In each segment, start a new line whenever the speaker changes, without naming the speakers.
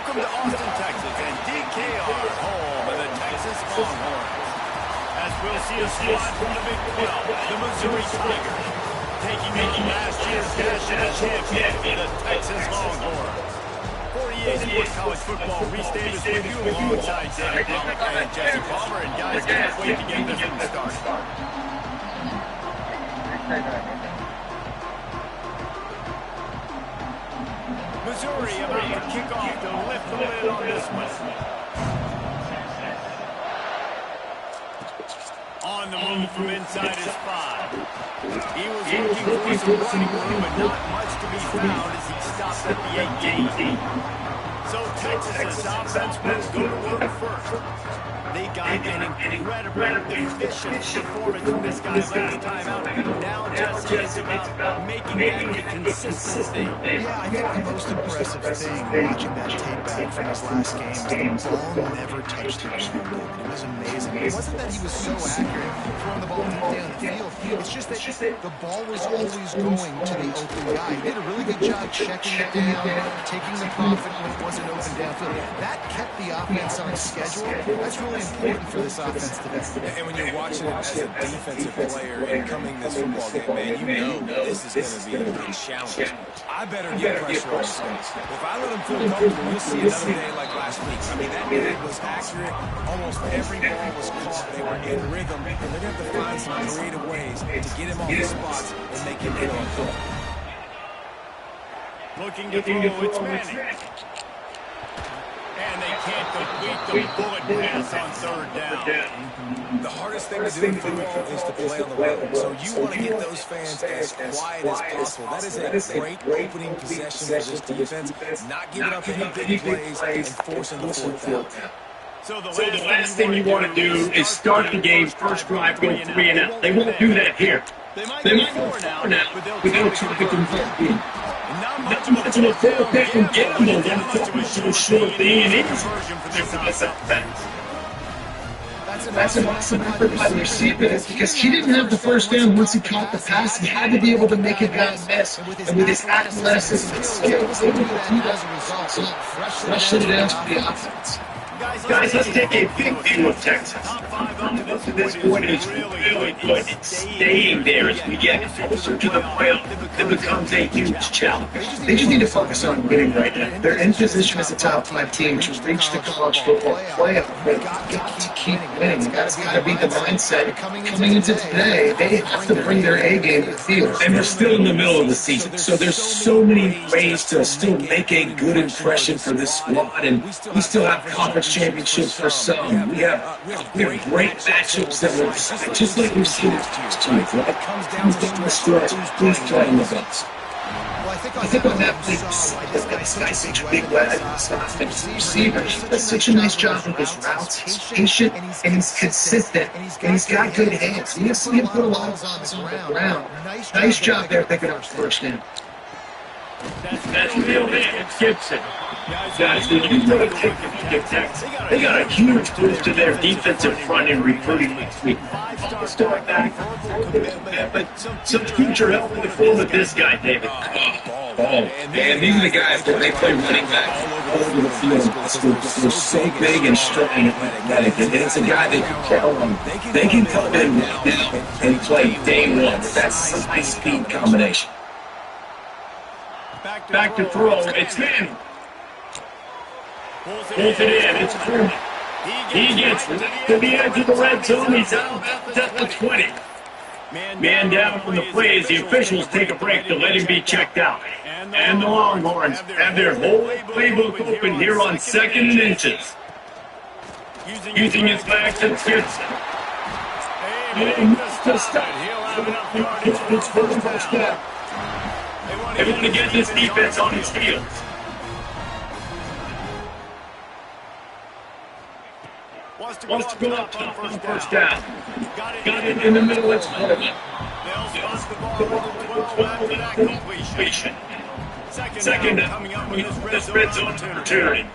Welcome to Austin, Texas, and DKR, home of the Texas Longhorns. As we'll see a squad from the Big 12, the Missouri Tigers, taking on last year's national champion, the Texas Longhorns. 48 Sports College Football, Reese Davis with you alongside David Pollock and Jesse Palmer. And guys, can't wait to get this one started. Missouri about to kick off to lift the lid on this one. On the move from inside his 5. He was looking for some running room, but not much to be found as he stopped at the 18. So Texas's offense will go to work first. They got an incredibly efficient performance from this guy last time out. Now just it's about making that a consistent thing.
Yeah, I think the most impressive thing watching that tape back from his last game is the ball never touched the ground. It was amazing. It wasn't that he was so accurate throwing the ball deep down the field. It's just that the ball was always going to the open guy. He did a really good job checking it down, taking the profit when it wasn't open downfield. That kept the offense on schedule. That's really important for this offense today.
And when you're watching it as a defensive player and coming this football game, man, you know this is going to be a challenge. I better get pressure on this guy. If I let him feel comfortable, we'll see another day like last week. I mean, that game was accurate. Almost every ball was caught. They were in rhythm, and they're going to have to find some creative ways to get him off the spots and make him feel uncomfortable.
Looking to throw, it's Manning. And they can't complete the bullet pass on third down.
The hardest thing to do in football is to play on the road. So you want to get those fans as quiet as possible. That is a great opening possession for this defense. Not giving up any big plays and forcing the fourth down.
So the
last thing you want to do is start the game first drive, go 3 and out. They won't do that here. They might go 4 now, but they'll try to convert in. Not much of a fourth down from getting them. That's a sure thing, and it's that's an awesome effort by the receiver because he didn't have the first down once he caught the pass. He had to be able to make a guy miss. And with his athleticism and skills, he was able to do that. So freshen it out to the offense. Guys, let's take a big view of Texas. Up to this point is really good. It's staying there as we get closer to the playoff. It becomes a huge challenge. They just need to focus on winning right now. They're in position as a top 5 team to reach the college football playoff. They've got to keep winning. That's got to be the mindset. Coming into today, they have to bring their A game to the field. And we're still in the middle of the season, so there's so many ways to still make a good impression for this squad, and we still have conference championships for some. We have great matchups that will decide, just like we've seen this team. Right? It comes down the stretch. Who's playing the best? I think on that big this guy's such a big lad, receiver. He does such a nice job with his routes. He's patient and he's consistent and he's got good hands. You see him put a lot of balls on the ground. Nice job there picking up first down. That's real man, it's Gibson. Guys, did you really take a look at Texas? They got a huge boost to their defensive front in recruiting next week. Start back, but some future help in the form of this guy, David. And these are the guys that they play running back all over the field. They're so big and strong and athletic, and it's a guy they can count on. They can come in right now and play day one. That's a high-speed combination. Back to throw, it's Manning. Pulls it in, it's Coleman. He gets to the edge of the red zone, he's out at the 20. Man down from the play as the officials take a break to let him be checked out. And the Longhorns have their whole playbook open here on 2nd and inches. Using his back to Gibson. And just it's first down. They want to get this defense on his heels. Wants to go up on first down. Got it in the middle. It's Coleman. Completion. Second coming up with this red zone opportunity.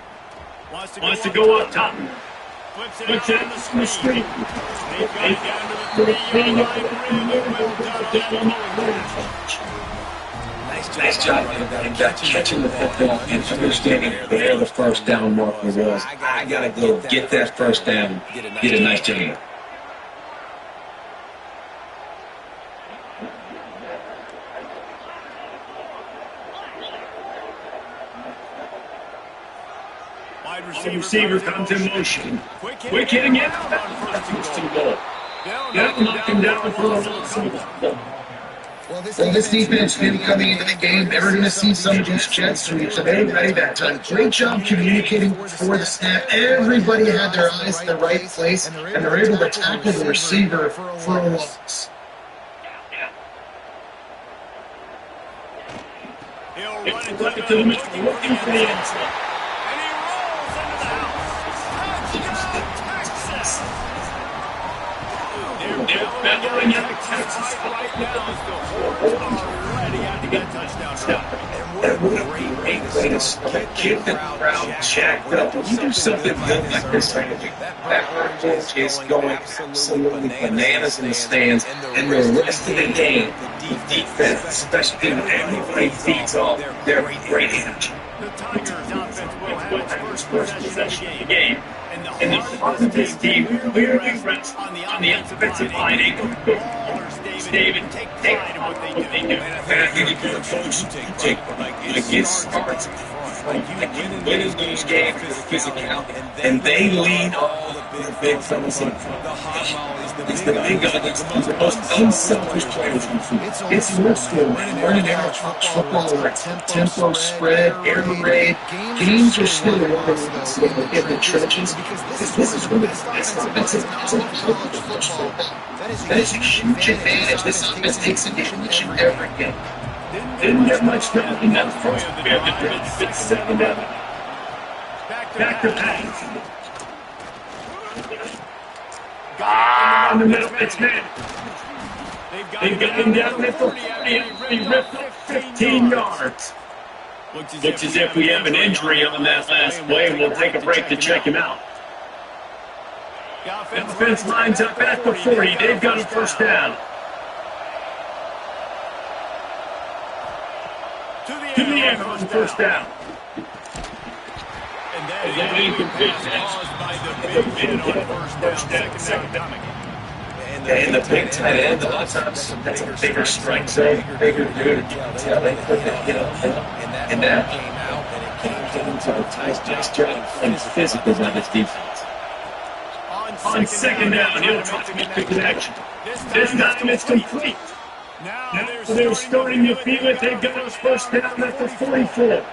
Wants to go up top. Flips it on the screen. Nice job getting back, catching the football, and understanding where the first down marker was. I got to go get that first down. Did a nice job.
Wide receiver comes in motion. Quick hitting it. First and goal. They'll knock him down for a long.
Well, this defense knew coming into the game they were going to see some of these jet sweeps, so they were ready that time. Great job communicating before the snap. Everybody had their eyes in the right place, and they're able to tackle the receiver for a loss.
He'll run it to the middle, looking for the end zone. And he rolls into the house. Touchdown, Texas! They're battling at Texas right now as the Horns are ready after that touchdown run.
That would be a great way to start. Get the crowd jacked up. When you do something good like this, that herd is going absolutely bananas in the stands, and the rest of the game, the defense, especially when everybody feeds off their great energy.
The Tigers offense will have its first possession of the game.
And the heart of this team clearly rests on the offensive line. David, take pride in what they do. And I think if you're a coach, you take pride. Like it starts like you win those games with physical, and they lean on the big fellas in front. It's the big guys, it's the most unselfish players in football. It's your skill, learning how to touch football, like tempo, spread, air raid. Games are still in the trenches. This is really the best offensive football. That is a huge advantage. This offense takes advantage in every game. Didn't get much done in that first period. It's second down. Back to pass. In the middle, it's man. They've got him down at the 40, he ripped up 15 yards. Looks as if we have an injury on that last play. We'll take a break to check him out. The offense lines up at the 40. They've got a first down. To the end on first down.
And then incomplete caused by the big man on first down, second down coming.
And the big tight end, a lot of times, that's a bigger strike zone, bigger dude. Until they put that, and that came into the nice job and physical on this defense. On second down, he'll try to get the connection. This time it's complete. Now they're starting to feel it. They've got us first down at the 44.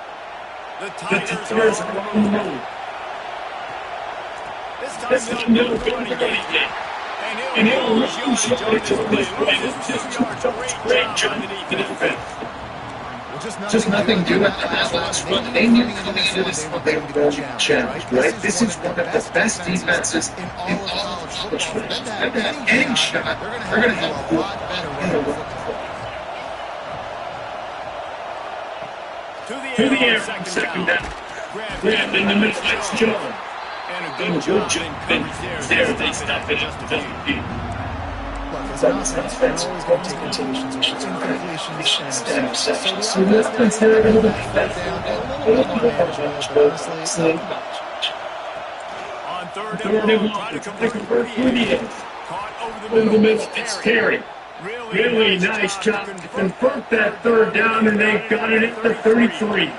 The Tigers are on the move. This time they'll go again. And he'll really show it to this way. This is great job to defense. Just nothing doing that last run. They knew coming into this one they were going to be challenged, right? This is one of the best defenses in all of college football. If they have any shot, they're going to have a lot better. To the air, second down. Grabbed in the middle, it's Joe. And a good job. There they stop it up to the feet. So this offense is going to take incompletions, interceptions. So this one's here a little bit
on third and one, try to convert through the end. Caught over the middle,
it's Terry. Really nice job to convert that third down, and they've got it at the 33.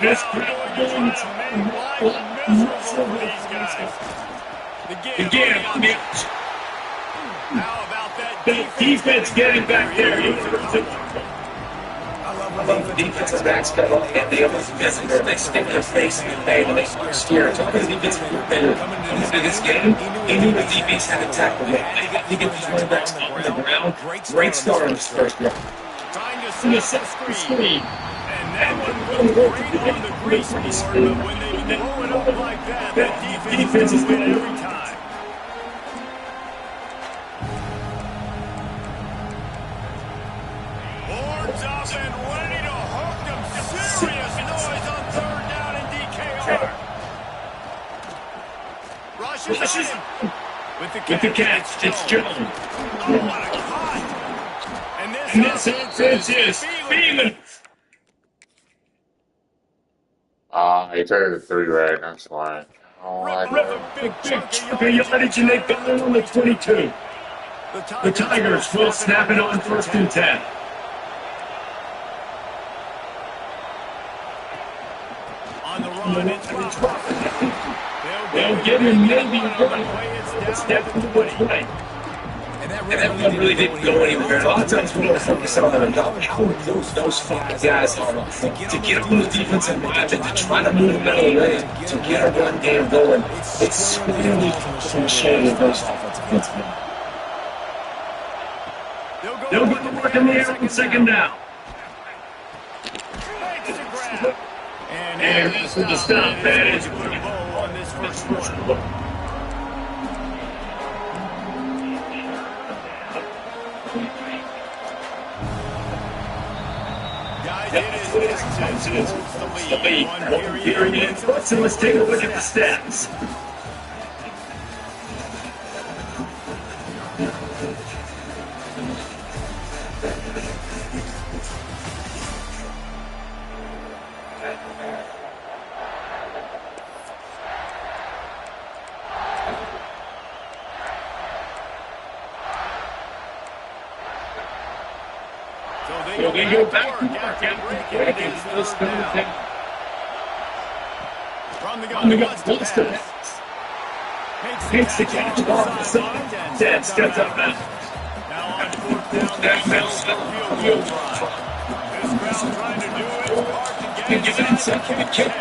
This crowd going to again on the outside.
How about that
defense getting back there? I love the defensive backs got all the defensive. They stick their face in the paint and they start steering. Talking to the defensive coordinator coming into this game, he knew the DBs had to tackle him. They got to get these running backs on the ground. Great start on this first round.
Trying to set the screen. And that one really great on the grease board, but when they blow it up like that, that defense is win every time. Horns up and ready to hook them. Serious noise on third down in DKR. Rushes in. With the catch,
it's Jones.
Oh, what a cut. And this offense is
Beeman.
He took it to 3 right. That's why. Oh,
Rip a
Big chunk of yardage, and they got it on the 22. The Tigers will snap it on 1st and 10.
On the run, it's Robinson.
They'll give him maybe one. Step to the right.
And that
That really didn't go anywhere. A lot of times we don't focus on how those 5 guys are to get on the defensive line and to try to move them out of the way to get our run game going. It's really from the shoulder of those offensive men. They'll get to work in the air on 2nd down. And this is the stop. That is
on this first quarter. Guys, it is Texas holds the lead. One period.
So let's take a look at the stats. So they go back to work after this thing.
From the
On the
gun,
gun, wants to pass. Takes the catch off the side. Dead steps up back.
now on 4th down.
That
Field goal try. This crowd trying to do its part to
and
get
give it inside for the kick.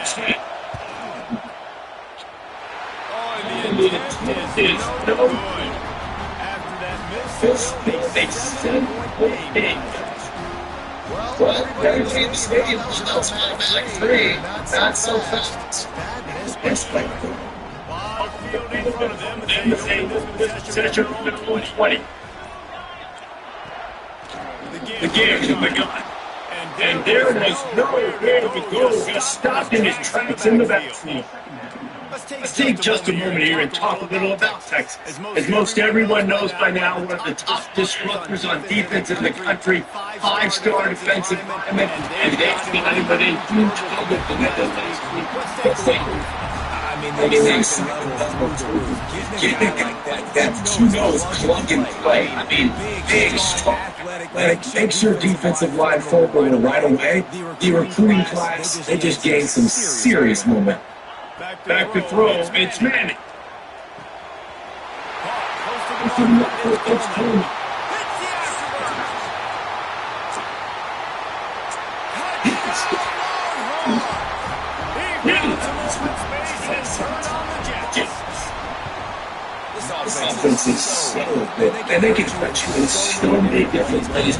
The intent is no good. After that miss,
They said, hey. Well, everybody in the stadium knows back 3. Not so fast. It's like
field in front of them.
set your own 20. The game has begun. And there was nowhere to go. He stopped in his tracks in the backfield. Let's take just a moment here and talk a little about Texas. As most everyone knows by now, one of the top disruptors on defense in the country, 5-star defensive lineman, and they've been able to huge trouble for getting a guy like that, 2-nose plug and play. I mean, big, strong, athletic, makes your defensive line forward right away. The recruiting class, they just gained some serious momentum. Back to throw, it's Manning. This offense is so good, and they can touch you in so many different ways.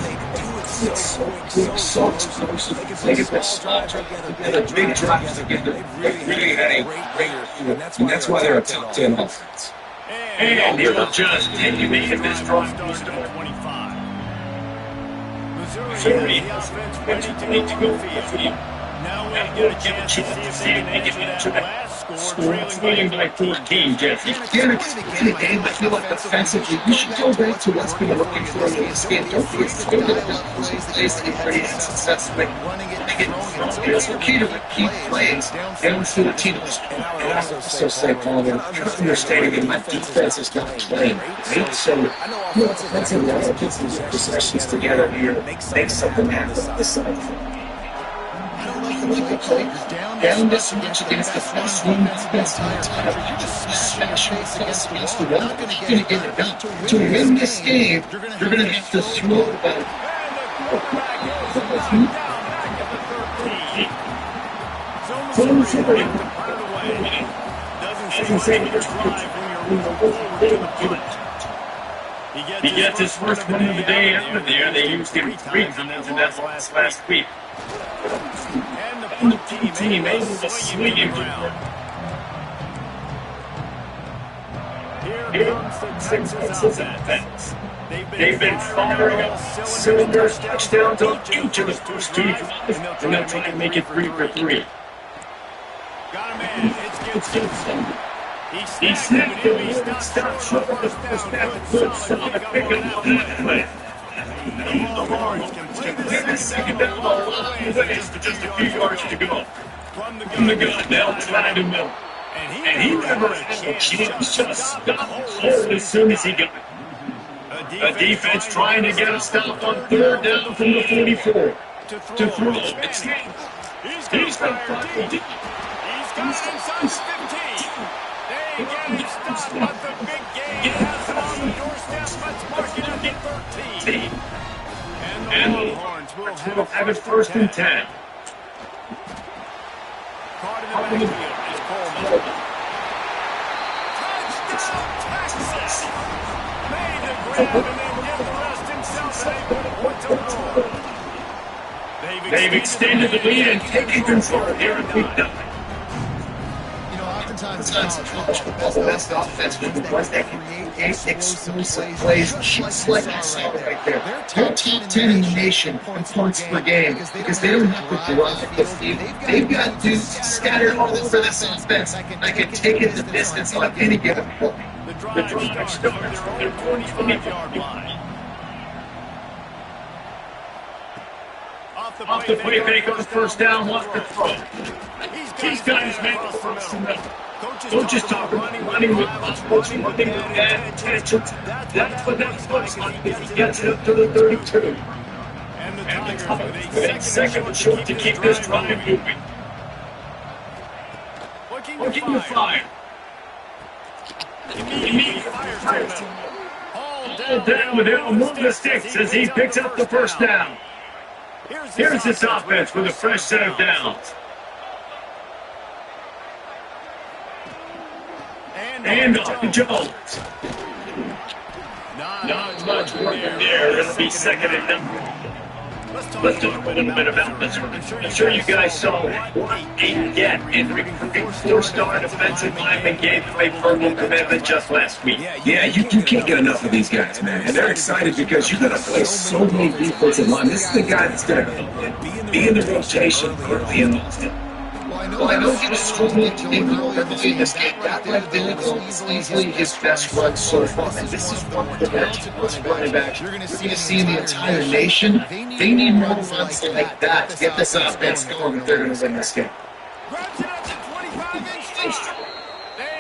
It's so quick, so explosive. They get that stop together, big drives together. They really had a great year, and that's why they're a top 10 offense. And he'll just take you into this drive. Missouri has ready to go for you. Now we'll get a chance to see if they can answer that score, trailing by 14, Jesse. In a game, I feel like defensively, we should go back to what's been working for us in this game. Don't forget to go to the place and pretty successfully. It's key to keep plays down 14. And I also say, Paul, they're understanding that my defense is not playing. So, that's a lot of possessions together here. Make something happen on this side. Down this much against the first team that's best in the time. You just smash your face against the wall. You're not going to get it done. To win this game, you're going to have to throw the ball. He gets his first win of the day out of there. They used him 3 times in that last week. And the team able to swing him around. Here comes the Texas offense. They've been firing up cylinders, touchdowns on each of the first 2 drives, and they'll try to make it 3 for 3.
Got a man. It's Gibson.
He snapped the wheel and stopped short of the first half. Good solid pick up on that play.
The Longhorns can play this second down a long ways with just a few yards to go. From the gun, they'll try to middle. And he never had a chance. Just stopped cold as soon as he got it. A defense trying to get a stop on third down from the 44. To throw. It's he's got five deep. He's got it inside the 15. They get him stopped, but the big game has him on the doorstep. Let's mark it at the 13. And the Longhorns will have it first and 10. Caught in the backfield is Coleman. Touchdown, Texas! Made the grab and then get the rest himself and able to put to roll. They've extended the lead and taken control here at week 9.
Oftentimes the best offense was the ones that create explosive plays just like I saw right there. They're top 10 in the nation in points per game because they don't have to run the field. They've got dudes scattered all over this offense that can take it the distance on any given point.
The drive starts from their 25-yard line. Off the play fake on first down, wants to throw. He's got his man across the middle. Coaches talk about running with coaching, running with bad intentions. That's what that looks like if he gets it up to the 32. And the Tigers with a second short to keep this drive moving. Looking to fire. Immediately fires to him. All down with him, move the sticks as he picks up the first down. Here's this offense with a fresh set of downs. And off to Jones. Not much work there. It'll be second and number. Let's talk a little bit about this one. I'm sure you guys saw what they get in recruiting four-star defensive lineman gave away verbal commitment just last week.
Yeah, you can't get enough of these guys, man. And they're excited because you're going to play so many defensive line. This is the guy that's going to be in the rotation early and often.
Well, I know he was struggling to make early in this game. That left Dillon is easily his best run so far. And this is one of the best running backs you're going to see in the entire nation. They need more runs like that to get this offense going if they're going to win this game.
Grabs it at the 25-inch.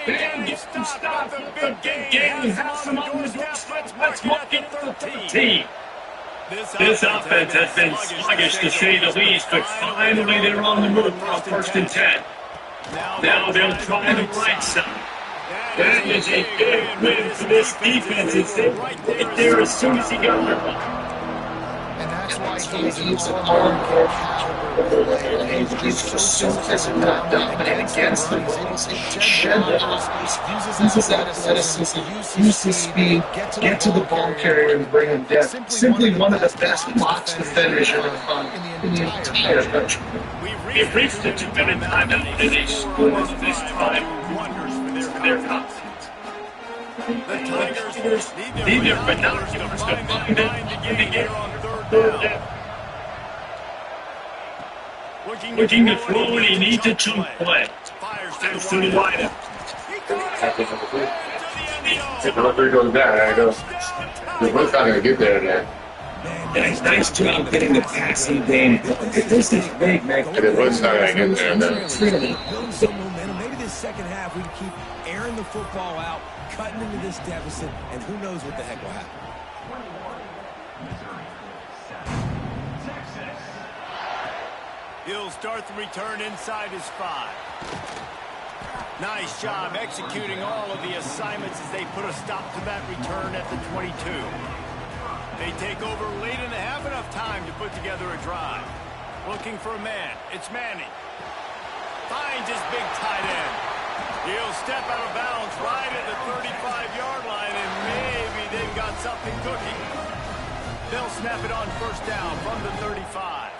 They get him stopped. The big game has him on the doorstep. Let's mark it at the 13. This offense has been sluggish to say the least, but finally they're on the move for a first and 10. Now they'll try the right side. That is a big win for this defense. It's right there as soon as he got the ball.
And that's why he's an on-court caliber player.
He's just so physical, dominant against the ball. Shed the offense, uses athleticism, uses speed, get to the ball carrier and bring him down. Simply one of the best box defenders you're going to find in the entire country.
We've reached the 2-minute timeout, and they scored this time wonders for their confidence. The Tigers need their binoculars to find the game on third down. Looking to throw, and he needs a chunk play. Fires to the wideout.
If the referee goes down, I go. The book's not going to get there today.
Nice job getting the passing game. This is big, man.
The book's not going to get there, then.
Building some momentum. Maybe this second half we can keep airing the football out, cutting into this deficit, and who knows what the heck will happen.
He'll start the return inside his 5. Nice job executing all of the assignments as they put a stop to that return at the 22. They take over late in the half, enough time to put together a drive. Looking for a man. It's Manning. Finds his big tight end. He'll step out of bounds right at the 35-yard line, and maybe they've got something cooking. They'll snap it on first down from the 35.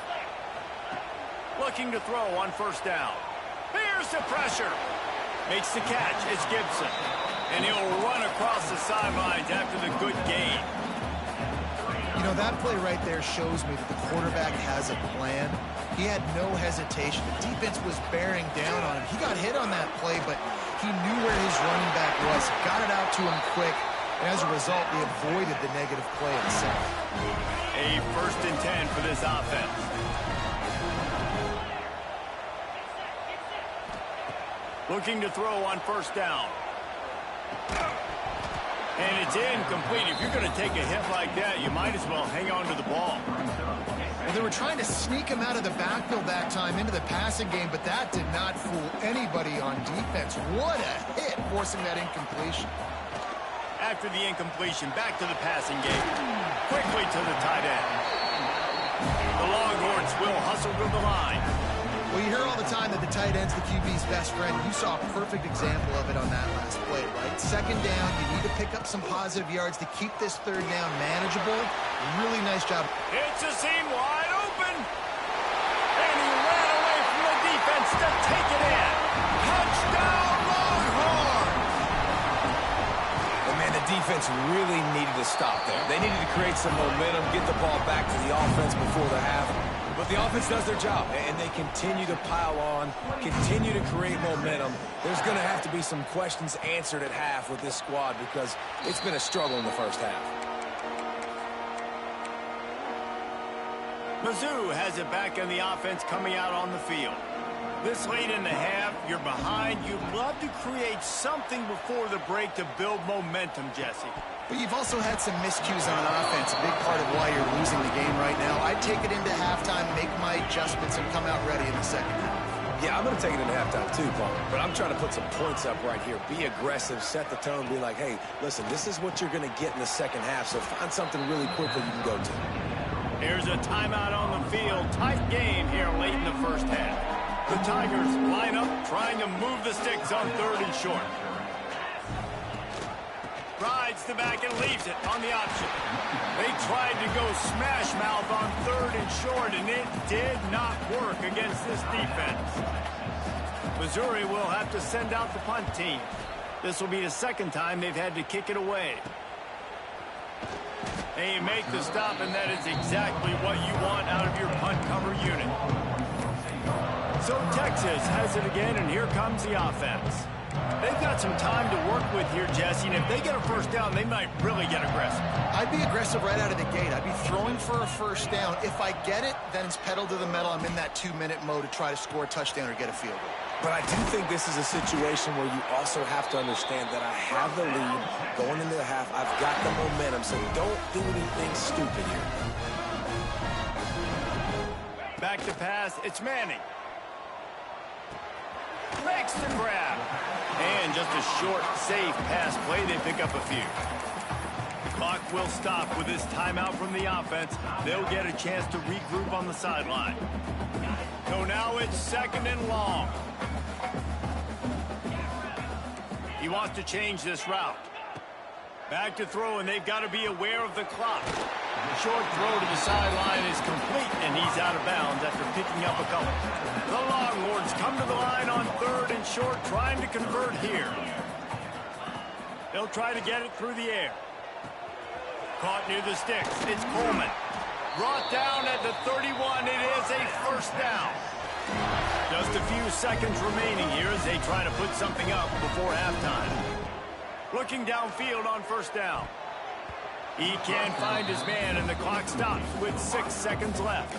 Looking to throw on first down. Here's the pressure. Makes the catch. It's Gibson. And he'll run across the sidelines after the good gain.
You know, that play right there shows me that the quarterback has a plan. He had no hesitation. The defense was bearing down on him. He got hit on that play, but he knew where his running back was. Got it out to him quick. And as a result, they avoided the negative play itself.
A 1st and 10 for this offense. Looking to throw on 1st down. And it's incomplete. If you're going to take a hit like that, you might as well hang on to the ball.
Well, they were trying to sneak him out of the backfield that time into the passing game, but that did not fool anybody on defense. What a hit, forcing that incompletion.
After the incompletion, back to the passing game. Quickly to the tight end. The Longhorns will hustle to the line.
Well, you hear all the time that the tight end's the QB's best friend. You saw a perfect example of it on that last play, right? 2nd down, you need to pick up some positive yards to keep this 3rd down manageable. Really nice job.
It's a seam wide open. And he ran away from the defense to take it in. Touchdown, Longhorns!
And man, the defense really needed to stop there. They needed to create some momentum, get the ball back to the offense before the half. But the offense does their job, and they continue to pile on, continue to create momentum. There's going to have to be some questions answered at half with this squad because it's been a struggle in the 1st half.
Mizzou has it back in the offense coming out on the field. This late in the half, you're behind. You'd love to create something before the break to build momentum, Jesse.
But you've also had some miscues on offense, a big part of why you're losing the game right now. I'd take it into halftime, make my adjustments, and come out ready in the 2nd half.
Yeah, I'm going to take it into halftime too, Paul. But I'm trying to put some points up right here. Be aggressive, set the tone, be like, hey, listen, this is what you're going to get in the 2nd half, so find something really quickly you can go to.
Here's a timeout on the field. Tight game here late in the 1st half. The Tigers line up, trying to move the sticks on 3rd and short. Rides the back and leaves it on the option. They tried to go smash mouth on 3rd and short, and it did not work against this defense. Missouri will have to send out the punt team. This will be the 2nd time they've had to kick it away. They make the stop, and that is exactly what you want out of your punt cover unit. So Texas has it again, and here comes the offense. They've got some time to work with here, Jesse, and if they get a 1st down, they might really get aggressive.
I'd be aggressive right out of the gate. I'd be throwing for a 1st down. If I get it, then it's pedal to the metal. I'm in that 2-minute mode to try to score a touchdown or get a field goal.
But I do think this is a situation where you also have to understand that I have the lead going into the half. I've got the momentum, so don't do anything stupid here.
Back to pass, it's Manning. Makes the grab. And just a short, safe pass play. They pick up a few. Clock will stop with this timeout from the offense. They'll get a chance to regroup on the sideline. So now it's 2nd and long. He wants to change this route. Back to throw, and they've got to be aware of the clock. The short throw to the sideline is complete, and he's out of bounds after picking up a couple. The Longhorns come to the line on 3rd and short, trying to convert here. They'll try to get it through the air. Caught near the sticks. It's Coleman. Brought down at the 31. It is a 1st down. Just a few seconds remaining here as they try to put something up before halftime. Looking downfield on 1st down. He can't find his man, and the clock stops with 6 seconds left.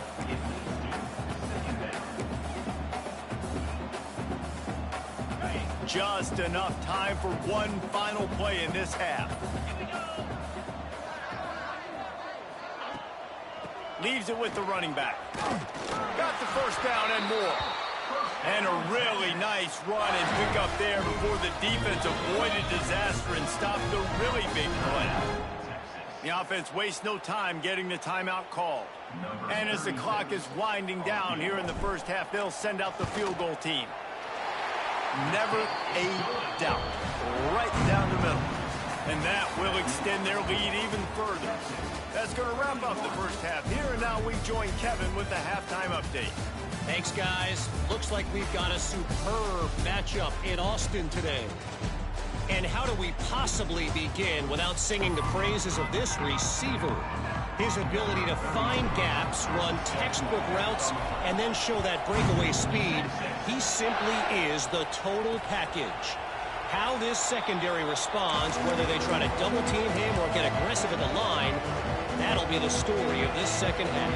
Just enough time for one final play in this half. Leaves it with the running back. Got the 1st down and more. And a really nice run and pick up there before the defense avoided disaster and stopped the really big play. The offense wastes no time getting the timeout called. And as the clock is winding down here in the 1st half, they'll send out the field goal team. Never a doubt. Right down the middle. And that will extend their lead even further. That's going to wrap up the 1st half. Here and now we join Kevin with the halftime update.
Thanks, guys. Looks like we've got a superb matchup in Austin today. And how do we possibly begin without singing the praises of this receiver? His ability to find gaps, run textbook routes, and then show that breakaway speed. He simply is the total package. How this secondary responds, whether they try to double team him or get aggressive at the line, that'll be the story of this second half.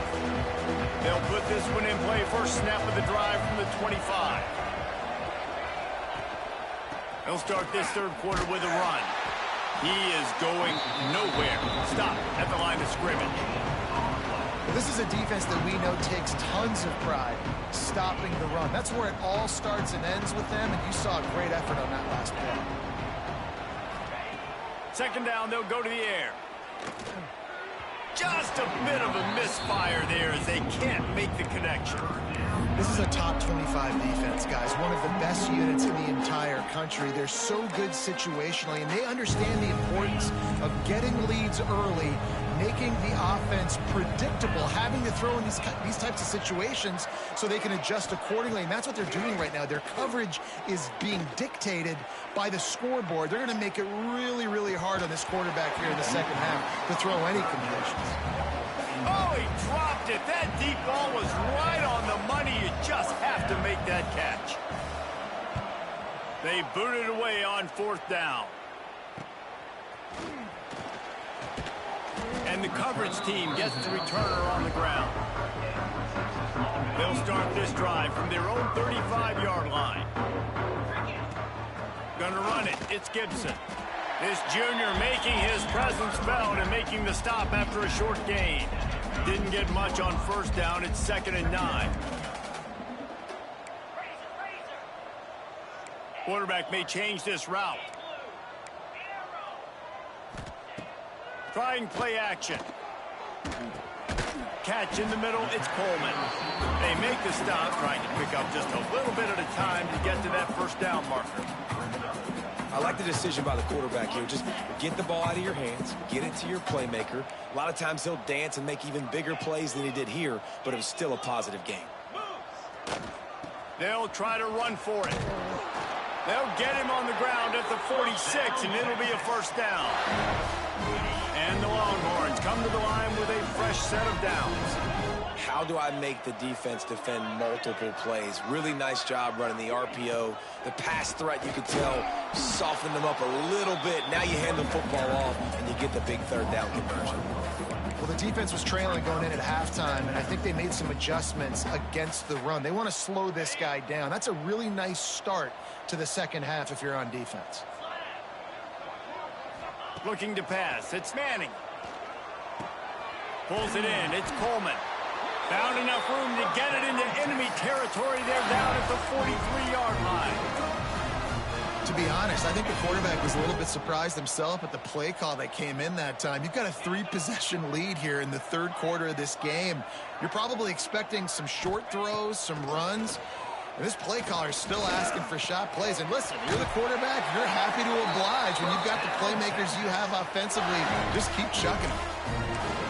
They'll put this one in play first snap of the drive from the 25. They'll start this third quarter with a run. He is going nowhere. Stop at the line of scrimmage.
This is a defense that we know takes tons of pride stopping the run. That's where it all starts and ends with them, and you saw a great effort on that last play.
Second down, they'll go to the air. Just a bit of a misfire there as they can't make the connection.
This is a top 25 defense, guys. One of the best units in the entire country. They're so good situationally, and they understand the importance of getting leads early, making the offense predictable, having to throw in these types of situations so they can adjust accordingly. And that's what they're doing right now. Their coverage is being dictated by the scoreboard. They're going to make it really, really hard on this quarterback here in the second half to throw any completions.
Oh, he dropped it. That deep ball was right on the money. You just have to make that catch. They booted away on fourth down. And the coverage team gets the returner on the ground. They'll start this drive from their own 35-yard line. Gonna run it. It's Gibson. This junior making his presence felt and making the stop after a short gain. Didn't get much on first down. It's 2nd and 9. Quarterback may change this route. Trying play action. Catch in the middle, it's Coleman. They make the stop, trying to pick up just a little bit at a time to get to that first down marker.
I like the decision by the quarterback here. Just get the ball out of your hands, get it to your playmaker. A lot of times he'll dance and make even bigger plays than he did here, but it was still a positive game.
They'll try to run for it. They'll get him on the ground at the 46, and it'll be a first down. And the Longhorns come to the line with a fresh set of downs.
How do I make the defense defend multiple plays? Really nice job running the RPO. The pass threat, you could tell, softened them up a little bit. Now you hand the football off, and you get the big third down conversion.
Well, the defense was trailing going in at halftime, and I think they made some adjustments against the run. They want to slow this guy down. That's a really nice start to the second half if you're on defense.
Looking to pass. It's Manning. Pulls it in. It's Coleman. Found enough room to get it into enemy territory. They're down at the 43-yard line.
To be honest, I think the quarterback was a little bit surprised himself at the play call that came in that time. You've got a 3-possession lead here in the third quarter of this game. You're probably expecting some short throws, some runs. And this play caller is still asking for shot plays. And listen, you're the quarterback. You're happy to oblige when you've got the playmakers you have offensively. Just keep chucking them.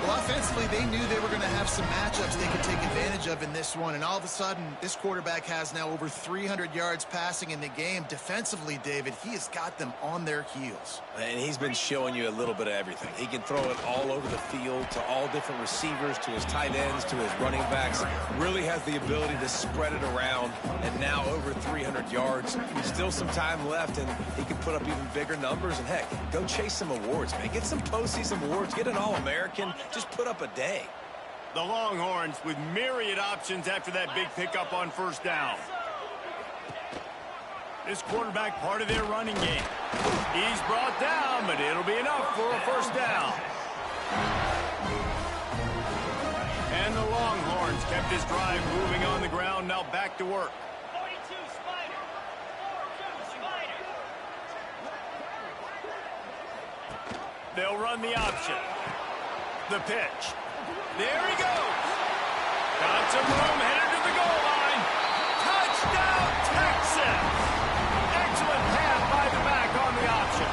Well, offensively, they knew they were going to have some matchups they could take advantage of in this one. And all of a sudden, this quarterback has now over 300 yards passing in the game. Defensively, David, he has got them on their heels.
And he's been showing you a little bit of everything. He can throw it all over the field to all different receivers, to his tight ends, to his running backs. Really has the ability to spread it around. And now over 300 yards. Still some time left, and he can put up even bigger numbers. And, heck, go chase some awards, man. Get some postseason awards. Get an All-American. Just put up a day.
The Longhorns with myriad options after that big pickup on first down. This quarterback part of their running game. He's brought down, but it'll be enough for a first down. And the Longhorns kept this drive moving on the ground, now back to work.
42 Spider. 42 Spider.
They'll run the option. The pitch. There he goes. Got some room, headed to the goal line. Touchdown, Texas. Excellent pass by the back on the option.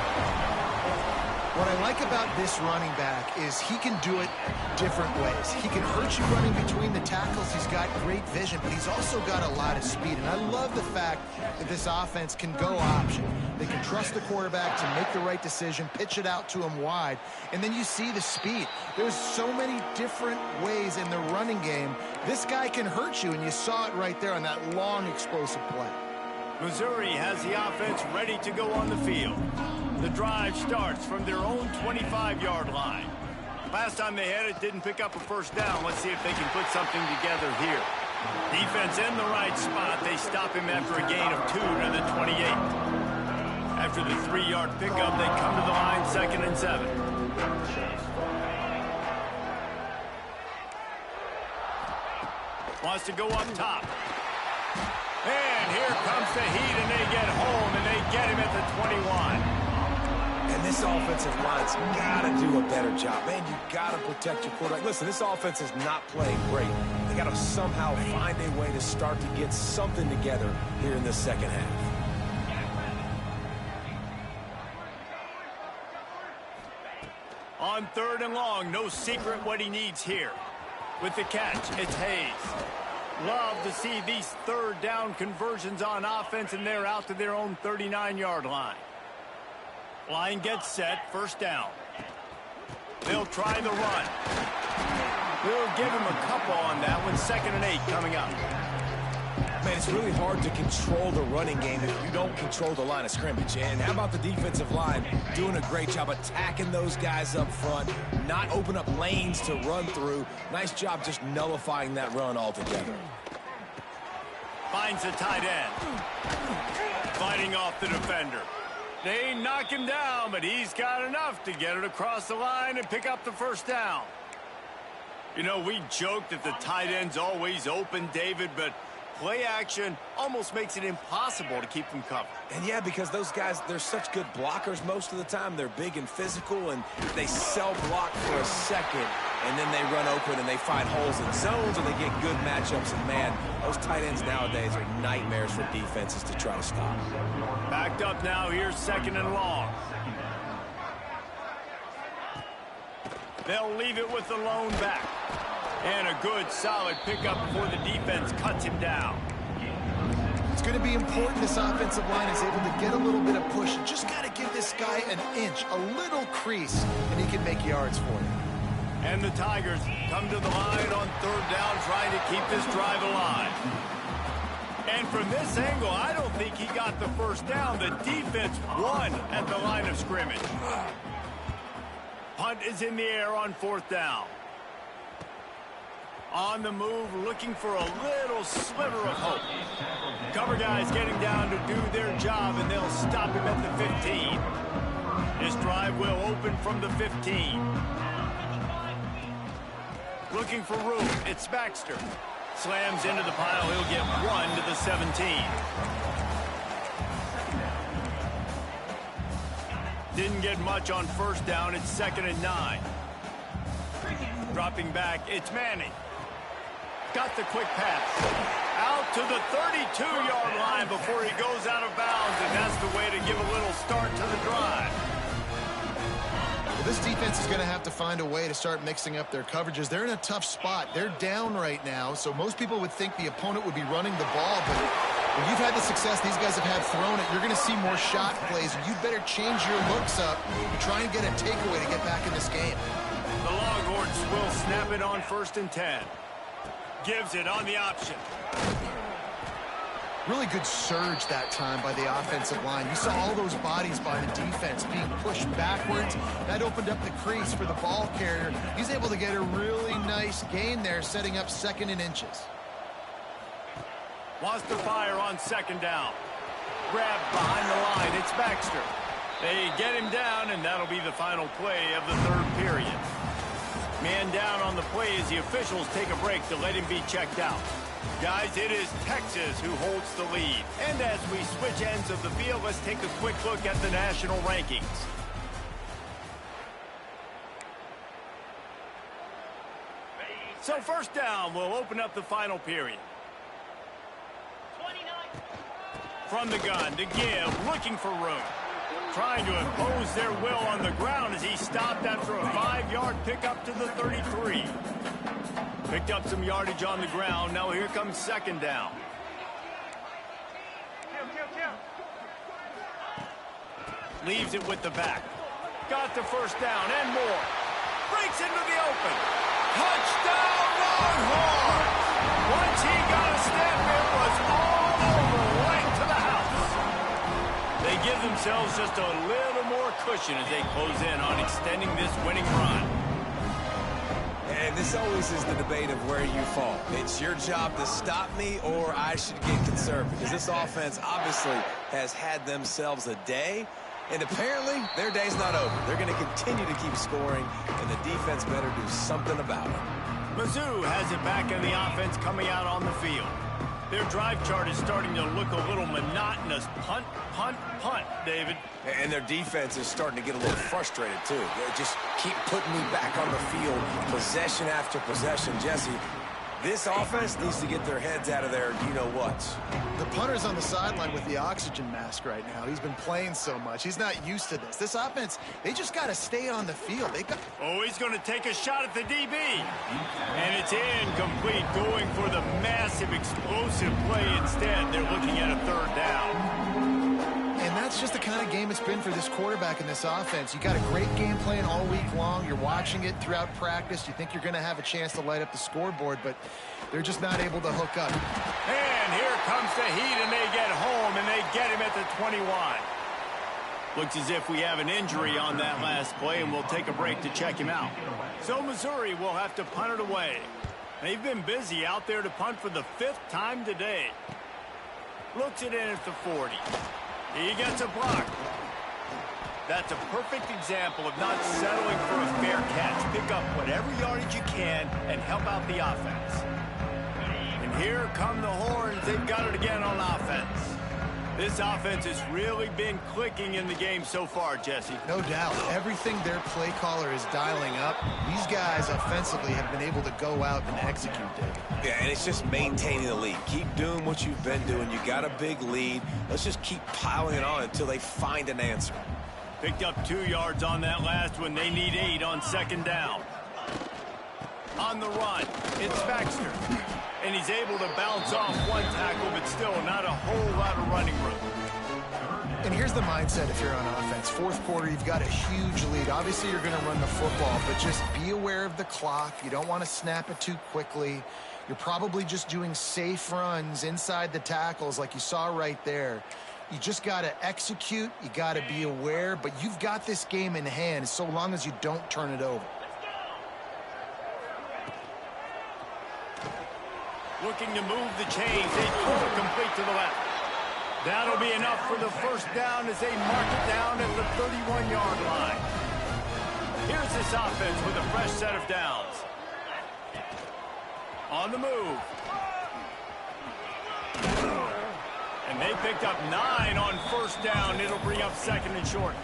What I like about this running back is he can do it different ways. He can hurt you running between the tackles. He's got great vision, but he's also got a lot of speed. And I love the fact that this offense can go option. They can trust the quarterback to make the right decision, pitch it out to him wide, and then you see the speed. There's so many different ways in the running game. This guy can hurt you, and you saw it right there on that long, explosive play.
Missouri has the offense ready to go on the field. The drive starts from their own 25-yard line. Last time they had it, didn't pick up a first down. Let's see if they can put something together here. Defense in the right spot. They stop him after a gain of 2 to the 28. After the 3-yard pickup, they come to the line, 2nd and 7. Wants to go up top. And here comes the heat, and they get home, and they get him at the 21.
And this offensive line's got to do a better job. Man, you got to protect your quarterback. Listen, this offense is not playing great. They got to somehow find a way to start to get something together here in the second half.
On 3rd and long, no secret what he needs here. With the catch, it's Hayes. Love to see these 3rd down conversions on offense, and they're out to their own 39-yard line. Line gets set, 1st down. They'll try the run. We'll give him a couple on that one, 2nd and 8 coming up.
Man, it's really hard to control the running game if you don't control the line of scrimmage. And how about the defensive line doing a great job attacking those guys up front, not open up lanes to run through. Nice job just nullifying that run altogether.
Finds the tight end. Fighting off the defender. They knock him down, but he's got enough to get it across the line and pick up the 1st down. You know, we joke that the tight end's always open, David, but play action almost makes it impossible to keep them covered.
And yeah, because those guys, they're such good blockers most of the time. They're big and physical, and they sell block for a second, and then they run open and they find holes in zones, or they get good matchups. And man, those tight ends nowadays are nightmares for defenses to try to stop.
Backed up now, here's 2nd and long. They'll leave it with the lone back. And a good, solid pickup before the defense cuts him down.
It's going to be important this offensive line is able to get a little bit of push. You just got to give this guy an inch, a little crease, and he can make yards for you.
And the Tigers come to the line on 3rd down, trying to keep this drive alive. And from this angle, I don't think he got the 1st down. The defense won at the line of scrimmage. Punt is in the air on 4th down. On the move, looking for a little sliver of hope. Cover guys getting down to do their job, and they'll stop him at the 15. This drive will open from the 15. Looking for room, it's Baxter. Slams into the pile, he'll get 1 to the 17. Didn't get much on 1st down, it's 2nd and 9. Dropping back, it's Manning. Got the quick pass. Out to the 32-yard line before he goes out of bounds, and that's the way to give a little start to the drive.
Well, this defense is going to have to find a way to start mixing up their coverages. They're in a tough spot. They're down right now, so most people would think the opponent would be running the ball, but when you've had the success these guys have had throwing it, you're going to see more shot plays. You'd better change your looks up and try and get a takeaway to get back in this game.
The Longhorns will snap it on 1st and 10. Gives it on the option.
Really good surge that time by the offensive line. You saw all those bodies by the defense being pushed backwards. That opened up the crease for the ball carrier. He's able to get a really nice gain there, setting up 2nd and inches.
Wants to fire on 2nd down. Grabbed behind the line, it's Baxter. They get him down, and that'll be the final play of the 3rd period. Man down on the play as the officials take a break to let him be checked out. Guys, it is Texas who holds the lead. And as we switch ends of the field, let's take a quick look at the national rankings. So 1st down will open up the final period.
29.
From the gun to give, looking for room. Trying to impose their will on the ground as he stopped after a 5-yard pickup to the 33. Picked up some yardage on the ground. Now here comes 2nd down. Leaves it with the back. Got the 1st down and more. Breaks into the open. Touchdown Longhorns! Once he got a step, it was all over, right to the house. give themselves just a little more cushion as they close in on extending this winning run.
And this always is the debate of where you fall. It's your job to stop me, or I should get conservative, because this offense obviously has had themselves a day, and apparently their day's not over. They're going to continue to keep scoring, and the defense better do something about it.
Mizzou has it back in the offense coming out on the field. Their drive chart is starting to look a little monotonous. Punt, punt, punt, David.
And their defense is starting to get a little frustrated, too. They just keep putting me back on the field, possession after possession. Jesse, this offense needs to get their heads out of their you-know-whats.
The punter's on the sideline with the oxygen mask right now. He's been playing so much. He's not used to this. This offense, they just got to stay on the field.
Oh, he's going to take a shot at the DB. And it's incomplete, going for the massive, explosive play instead. They're looking at a third down.
And that's just the kind of game it's been for this quarterback in this offense. You got a great game plan all week long. You're watching it throughout practice. You think you're going to have a chance to light up the scoreboard, but they're just not able to hook up.
And here comes the heat, and they get home, and they get him at the 21. Looks as if we have an injury on that last play, and we'll take a break to check him out. So Missouri will have to punt it away. They've been busy out there to punt for the 5th time today. Looks it in at the 40. He gets a block. That's a perfect example of not settling for a fair catch. Pick up whatever yardage you can and help out the offense. And here come the horns. They've got it again on offense. This offense has really been clicking in the game so far, Jesse.
No doubt. Everything their play caller is dialing up, these guys offensively have been able to go out and execute, David.
Yeah, and it's just maintaining the lead. Keep doing what you've been doing. You got a big lead. Let's just keep piling it on until they find an answer.
Picked up 2 yards on that last one. They need 8 on 2nd down. On the run, it's Baxter. And he's able to bounce off one tackle, but still not a whole lot of running room.
And here's the mindset if you're on offense. 4th quarter, you've got a huge lead. Obviously, you're going to run the football, but just be aware of the clock. You don't want to snap it too quickly. You're probably just doing safe runs inside the tackles like you saw right there. You just got to execute. You got to be aware, but you've got this game in hand so long as you don't turn it over.
Looking to move the chains. They throw it complete to the left. That'll be enough for the 1st down as they mark it down at the 31-yard line. Here's this offense with a fresh set of downs. On the move. And they picked up 9 on 1st down. It'll bring up 2nd and short.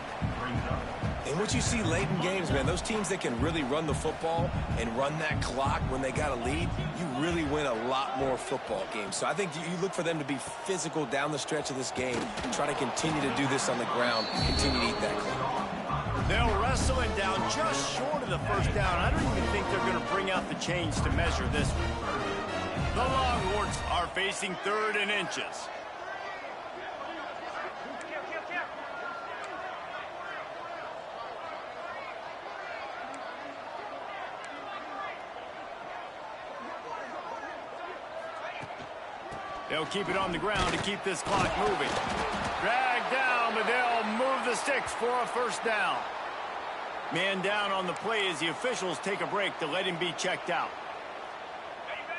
And what you see late in games, man, those teams that can really run the football and run that clock when they got a lead, you really win a lot more football games. So I think you look for them to be physical down the stretch of this game, try to continue to do this on the ground, continue to eat that clock.
They'll wrestle it down just short of the 1st down. I don't even think they're going to bring out the chains to measure this one. The Longhorns are facing 3rd and inches. They'll keep it on the ground to keep this clock moving. Dragged down, but they'll move the sticks for a 1st down. Man down on the play as the officials take a break to let him be checked out.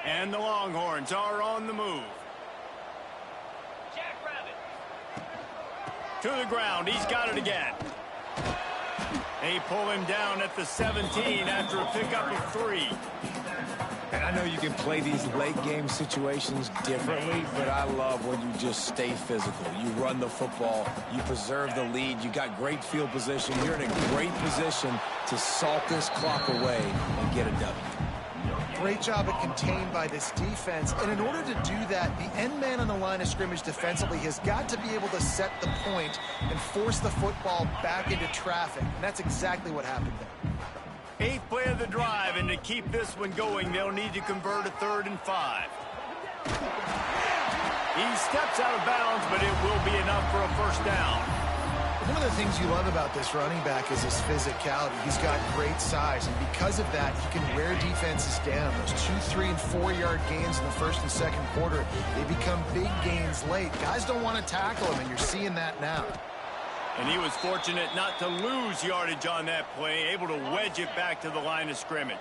And the Longhorns are on the move. To the ground, he's got it again. They pull him down at the 17 after a pickup of 3.
And I know you can play these late game situations differently, but I love when you just stay physical. You run the football, you preserve the lead, you got great field position. You're in a great position to salt this clock away and get a W.
Great job at contained by this defense. And in order to do that, the end man on the line of scrimmage defensively has got to be able to set the point and force the football back into traffic. And that's exactly what happened there.
8th play of the drive, and to keep this one going, they'll need to convert a 3rd and 5. He steps out of bounds, but it will be enough for a 1st down.
One of the things you love about this running back is his physicality. He's got great size, and because of that, he can wear defenses down. Those 2, 3, and 4-yard gains in the 1st and 2nd quarter, they become big gains late. Guys don't want to tackle him, and you're seeing that now.
And he was fortunate not to lose yardage on that play, able to wedge it back to the line of scrimmage.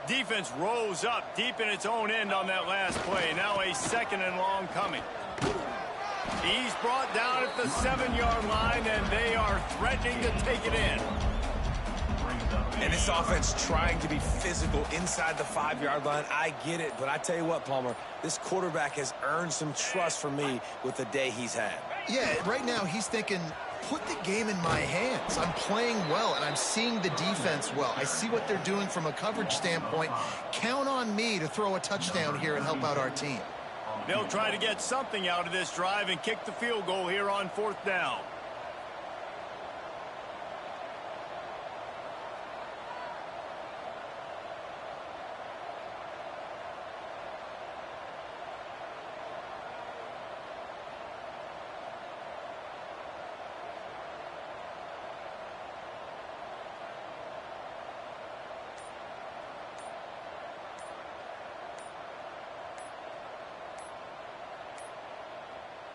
Defense rose up deep in its own end on that last play. Now a 2nd and long coming. He's brought down at the 7-yard line, and they are threatening to take it in.
And this offense trying to be physical inside the 5-yard line. I get it, but I tell you what, Palmer, this quarterback has earned some trust from me with the day he's had.
Yeah, right now he's thinking, put the game in my hands. I'm playing well, and I'm seeing the defense well. I see what they're doing from a coverage standpoint. Count on me to throw a touchdown here and help out our team.
They'll try to get something out of this drive and kick the field goal here on 4th down.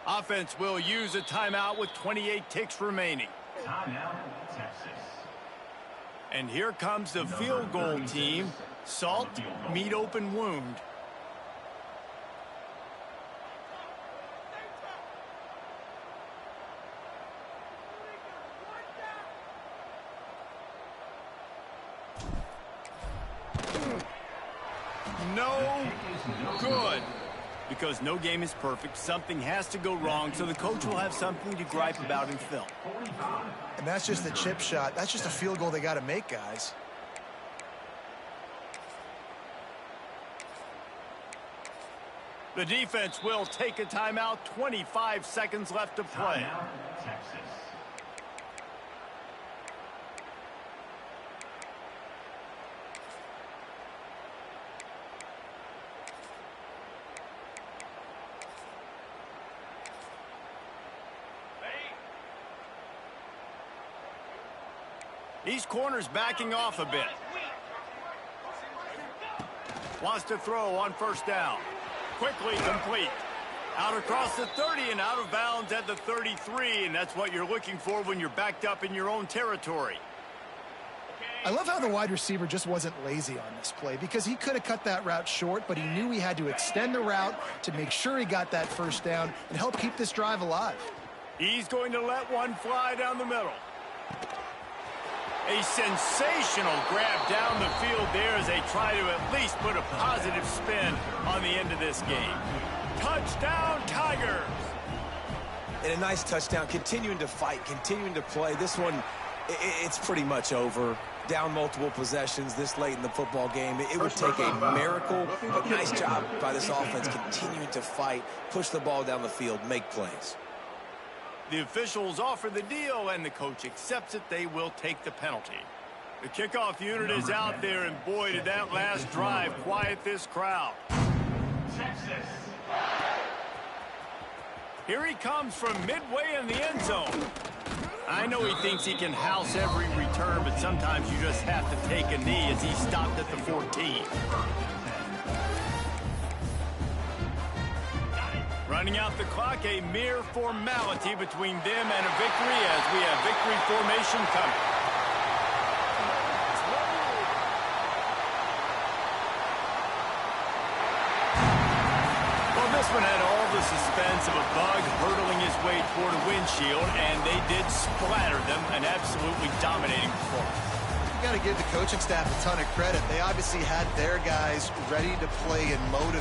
Offense will use a timeout with 28 ticks remaining.
Timeout, Texas.
And here comes the field goal team. Salt, meat open wound. No good. Because no game is perfect, something has to go wrong, so the coach will have something to gripe about in film.
And that's just a chip shot. That's just a field goal they got to make, guys.
The defense will take a timeout. 25 seconds left to play.
Timeout, Texas.
These corners backing off a bit. Wants to throw on 1st down. Quickly complete. Out across the 30 and out of bounds at the 33, and that's what you're looking for when you're backed up in your own territory.
I love how the wide receiver just wasn't lazy on this play because he could have cut that route short, but he knew he had to extend the route to make sure he got that 1st down and help keep this drive alive.
He's going to let one fly down the middle. A sensational grab down the field there as they try to at least put a positive spin on the end of this game. Touchdown, Tigers!
And a nice touchdown, continuing to fight, continuing to play. This one, it's pretty much over. Down multiple possessions this late in the football game. It would take a miracle, but nice job by this offense continuing to fight, push the ball down the field, make plays.
The officials offer the deal, and the coach accepts it. They will take the penalty. The kickoff unit is out there, and boy, did that last drive quiet this crowd.
Texas.
Here he comes from midway in the end zone. I know he thinks he can house every return, but sometimes you just have to take a knee as he stopped at the 14. Running out the clock, a mere formality between them and a victory as we have victory formation coming. Well, this one had all the suspense of a bug hurtling his way toward a windshield, and they did splatter them, an absolutely dominating performance.
You got to give the coaching staff a ton of credit. They obviously had their guys ready to play and motivate.